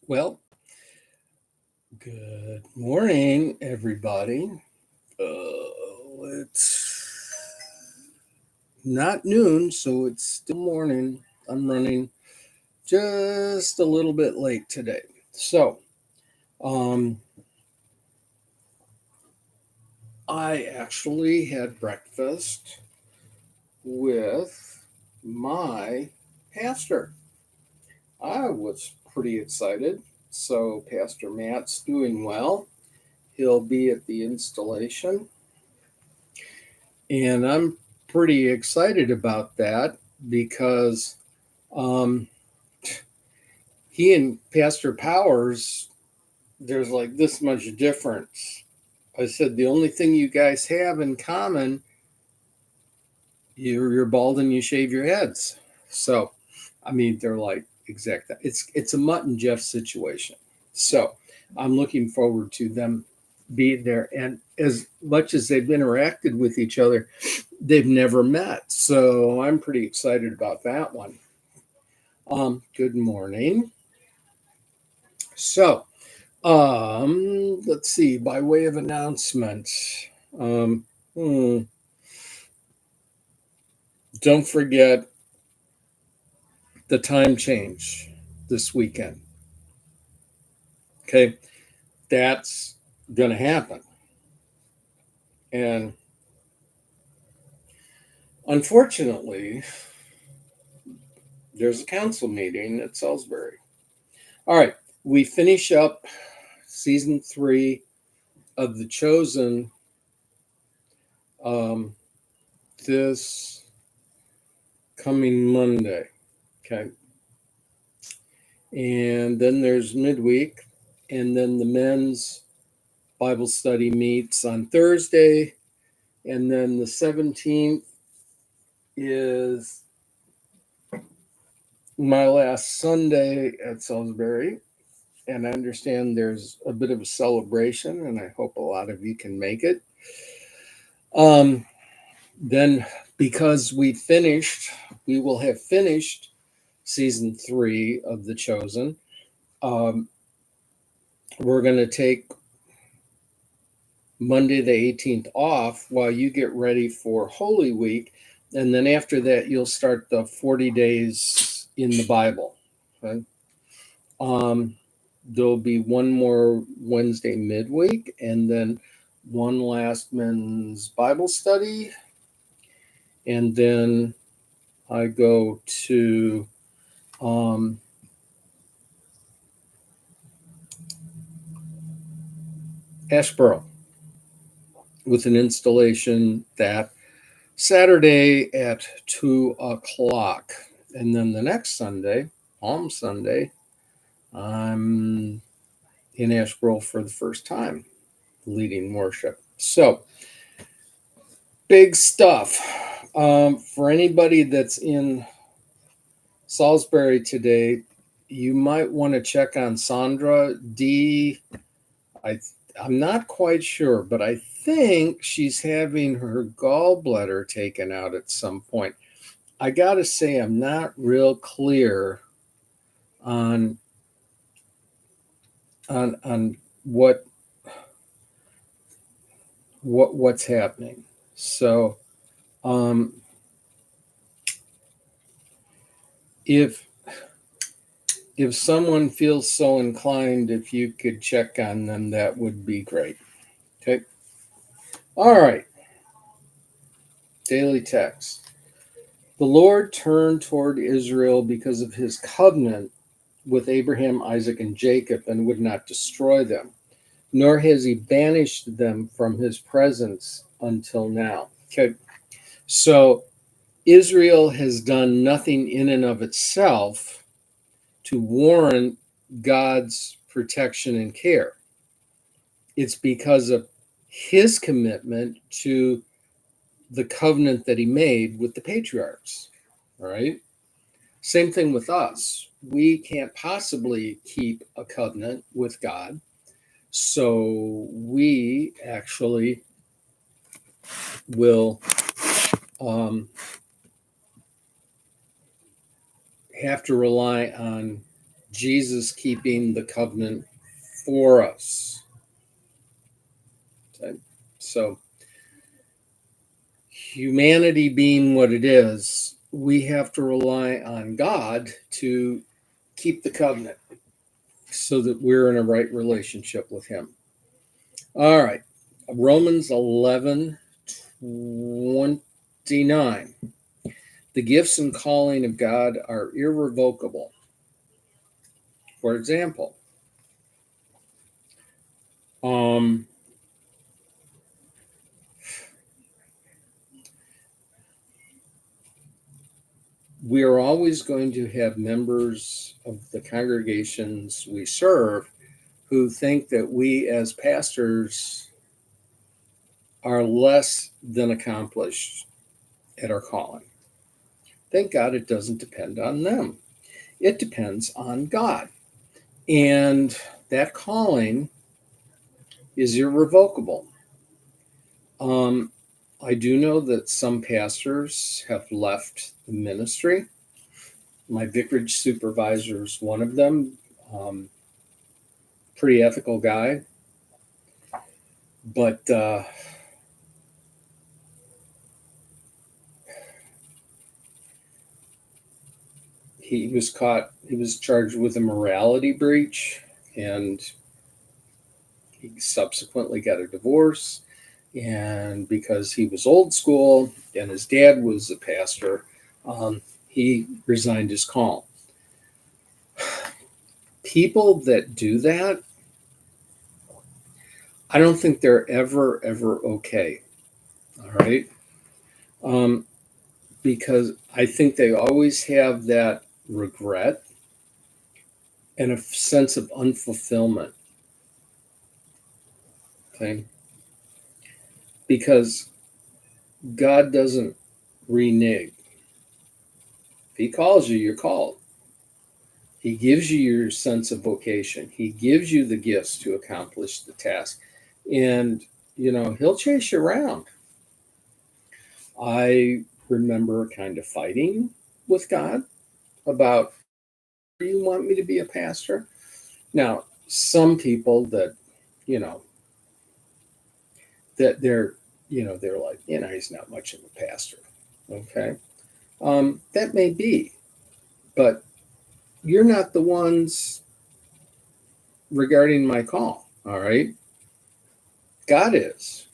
Well, good morning, everybody. It's not noon, so it's still morning. I'm running just a little bit late today. So, um, I actually had breakfast with my pastor. I was pretty excited. So, Pastor Matt's doing well. He'll be at the installation, and I'm pretty excited about that because um, he and Pastor Powers, there's like this much difference. I said the only thing you guys have in common, you're bald and you shave your heads. So, I mean, they're like exact. It's a Mutt and Jeff situation. So, I'm looking forward to them being there. And as much as they've interacted with each other, they've never met. So, I'm pretty excited about that one. Good morning. So, let's see. By way of announcement, um, hmm, don't forget the time change this weekend. Okay, that's going to happen, and unfortunately, there's a council meeting at Salisbury. All right, we finish up season 3 of The Chosen um, this coming Monday. Okay, and then there's midweek, and then the men's Bible study meets on Thursday, and then the 17th is my last Sunday at Salisbury. And I understand there's a bit of a celebration, and I hope a lot of you can make it. Um, then, because we will have finished season 3 of The Chosen. Um, we're going to take Monday the 18th off while you get ready for Holy Week. And then after that, you'll start the 40 days in the Bible. Okay? Um, there'll be one more Wednesday midweek, and then one last men's Bible study. And then I go to um, Ashboro with an installation that Saturday at 2 o'clock. And then the next Sunday, Palm Sunday, I'm in Ashboro for the first time leading worship. So, big stuff. For anybody that's in Salisbury today, you might want to check on Sandra D. I, I'm not quite sure, but I think she's having her gallbladder taken out at some point. I got to say, I'm not real clear on on what's happening. So, um, if someone feels so inclined, if you could check on them, that would be great. Okay. All right. Daily text. The Lord turned toward Israel because of his covenant with Abraham, Isaac, and Jacob, and would not destroy them, nor has he banished them from his presence until now. Okay. So Israel has done nothing in and of itself to warrant God's protection and care. It's because of his commitment to the covenant that he made with the patriarchs. All right. Same thing with us. We can't possibly keep a covenant with God. So we actually will have to rely on Jesus keeping the covenant for us. Okay? So, humanity being what it is, we have to rely on God to keep the covenant so that we're in a right relationship with Him. All right. Romans 11:29. The gifts and calling of God are irrevocable. For example, we are always going to have members of the congregations we serve who think that we as pastors are less than accomplished at our calling. Thank God it doesn't depend on them. It depends on God. And that calling is irrevocable. I do know that some pastors have left the ministry. My vicarage supervisor is one of them. Pretty ethical guy. But he was charged with a morality breach, and he subsequently got a divorce. And because he was old school and his dad was a pastor, he resigned his call. People that do that, I don't think they're ever okay. All right. Because I think they always have that regret and a sense of unfulfillment. Okay. Because God doesn't renege. If He calls you, you're called. He gives you your sense of vocation. He gives you the gifts to accomplish the task. And, He'll chase you around. I remember kind of fighting with God about, do you want me to be a pastor? Now, some people that, that they're like, he's not much of a pastor. Okay. That may be, but you're not the ones regarding my call. All right. God is.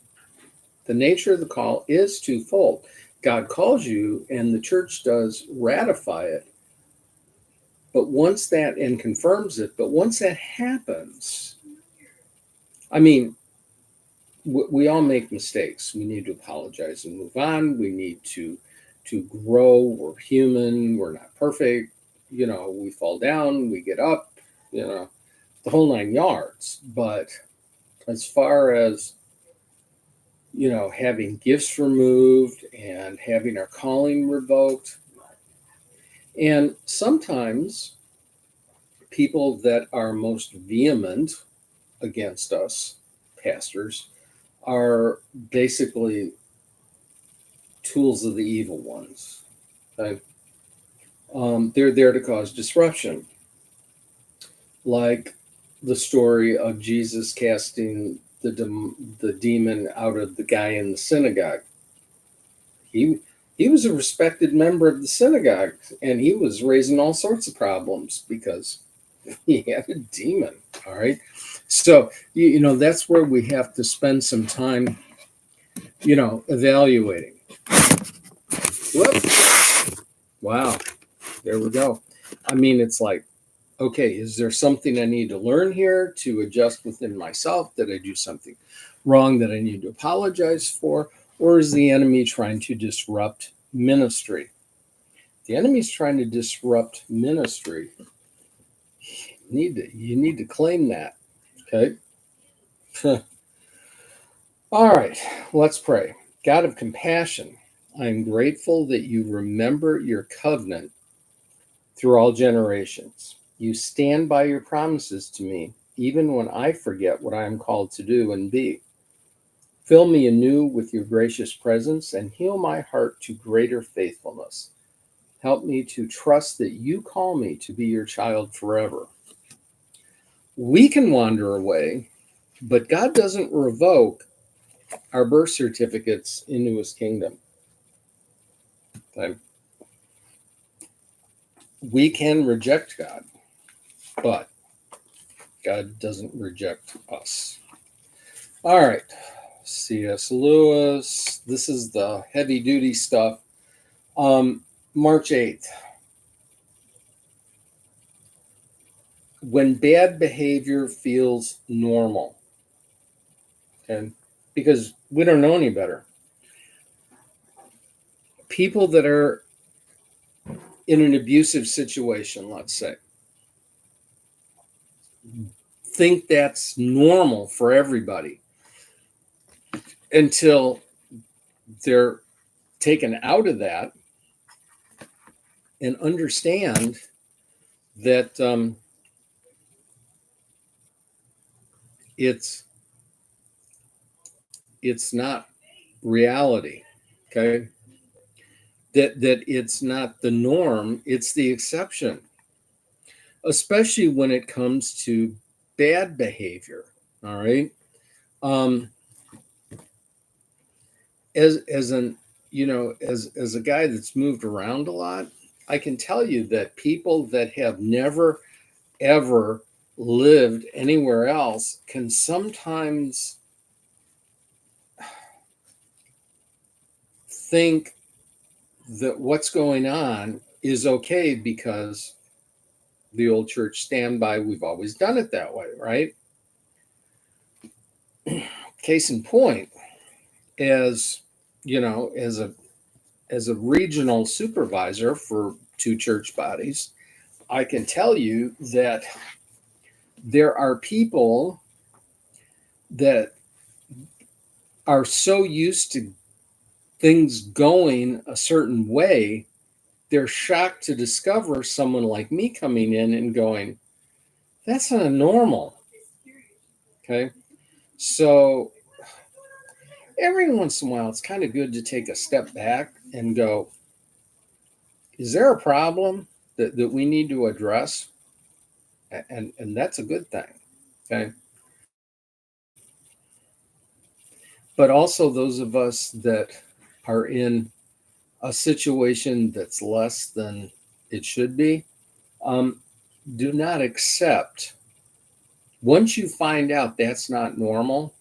The nature of the call is twofold. God calls you and the church does ratify it. But once that and confirms it, but once that happens, I mean, we all make mistakes. We need to apologize and move on. We need to grow. We're human. We're not perfect. We fall down, we get up, the whole 9 yards. But as far as, having gifts removed and having our calling revoked, and sometimes people that are most vehement against us, pastors, are basically tools of the evil ones. Okay? They're there to cause disruption. Like the story of Jesus casting the demon out of the guy in the synagogue. He was a respected member of the synagogue, and he was raising all sorts of problems because he had a demon. All right. So, that's where we have to spend some time, evaluating. Whoop. Wow. There we go. I mean, it's like, okay, is there something I need to learn here to adjust within myself? Did I do something wrong that I need to apologize for? Or is the enemy trying to disrupt ministry? The enemy's trying to disrupt ministry. You need to claim that. Okay. All right, let's pray. God of compassion, I am grateful that you remember your covenant through all generations. You stand by your promises to me, even when I forget what I am called to do and be. Fill me anew with your gracious presence and heal my heart to greater faithfulness. Help me to trust that you call me to be your child forever. We can wander away, but God doesn't revoke our birth certificates into his kingdom. Okay? We can reject God, but God doesn't reject us. All right. C.S. Lewis. This is the heavy duty stuff. March 8th. When bad behavior feels normal. Okay? Because we don't know any better. People that are in an abusive situation, let's say, think that's normal for everybody until they're taken out of that and understand that it's not reality. Okay, that it's not the norm, it's the exception, especially when it comes to bad behavior. All right. um as an as a guy that's moved around a lot, I can tell you that people that have never ever lived anywhere else can sometimes think that what's going on is okay because the old church standby, we've always done it that way, right? Case in point, as as a regional supervisor for two church bodies, I can tell you that there are people that are so used to things going a certain way, they're shocked to discover someone like me coming in and going, that's not normal. Okay. So every once in a while, it's kind of good to take a step back and go, is there a problem that we need to address? And that's a good thing. Okay. But also, those of us that are in a situation that's less than it should be, um, do not accept. Once you find out that's not normal,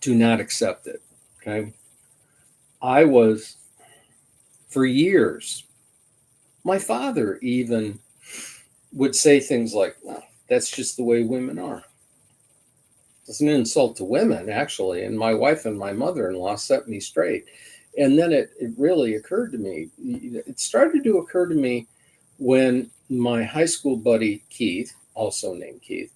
do not accept it. Okay. I was, for years, my father even would say things like, well, that's just the way women are. It's an insult to women, actually. And my wife and my mother in law set me straight. And then it really occurred to me. It started to occur to me when my high school buddy, Keith, also named Keith,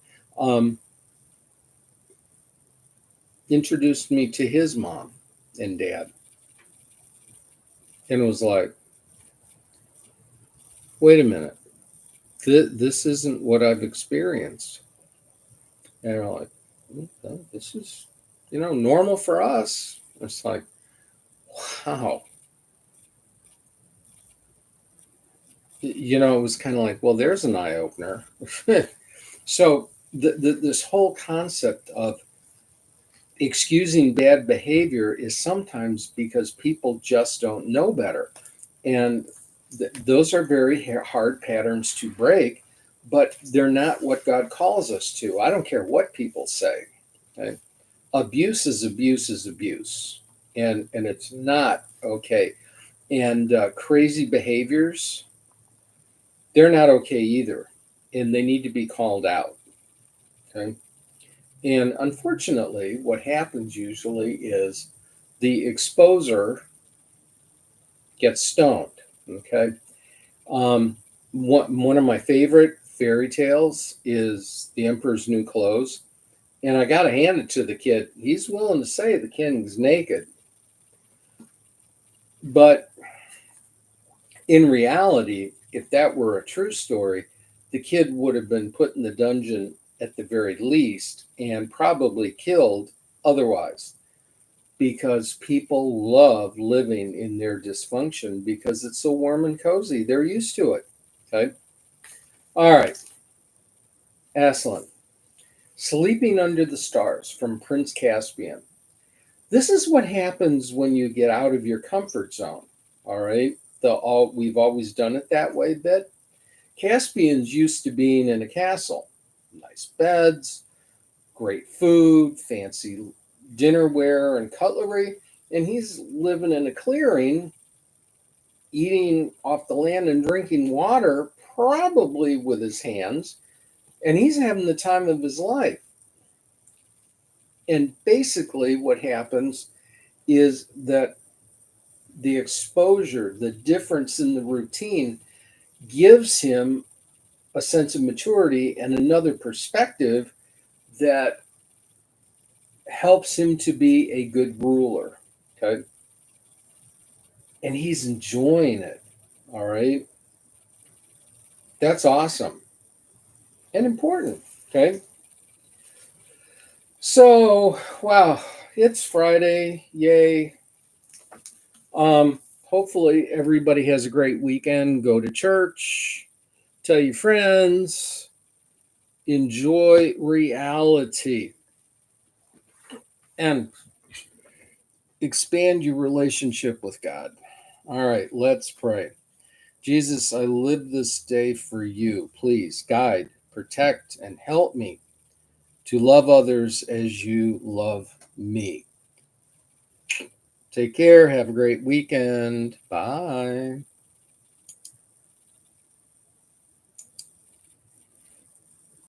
introduced me to his mom and dad. And it was like, wait a minute, this isn't what I've experienced. And they're like, well, this is, normal for us. It's like, wow. It was kind of like, well, there's an eye opener. So this whole concept of excusing bad behavior is sometimes because people just don't know better. And those are very hard patterns to break, but they're not what God calls us to. I don't care what people say. Okay? Abuse is abuse is abuse, and it's not okay. And crazy behaviors, they're not okay either, and they need to be called out. Okay. And unfortunately, what happens usually is the exposer gets stoned. Okay. One of my favorite fairy tales is The Emperor's New Clothes. And I got to hand it to the kid. He's willing to say the king's naked. But in reality, if that were a true story, the kid would have been put in the dungeon at the very least and probably killed otherwise. because people love living in their dysfunction because it's so warm and cozy. They're used to it. Okay. All right. Excellent. Sleeping Under the Stars from Prince Caspian. This is what happens when you get out of your comfort zone. All right. We've always done it that way bit. Caspian's used to being in a castle. Nice beds, great food, fancy dinnerware and cutlery, and he's living in a clearing, eating off the land and drinking water, probably with his hands, and he's having the time of his life. And basically, what happens is that the exposure, the difference in the routine, gives him a sense of maturity and another perspective that helps him to be a good ruler. Okay. And he's enjoying it. All right. That's awesome and important. Okay. So, wow, it's Friday. Yay. Hopefully everybody has a great weekend. Go to church, tell your friends, enjoy reality, and expand your relationship with God. All right, let's pray. Jesus, I live this day for you. Please guide, protect, and help me to love others as you love me. Take care. Have a great weekend. Bye.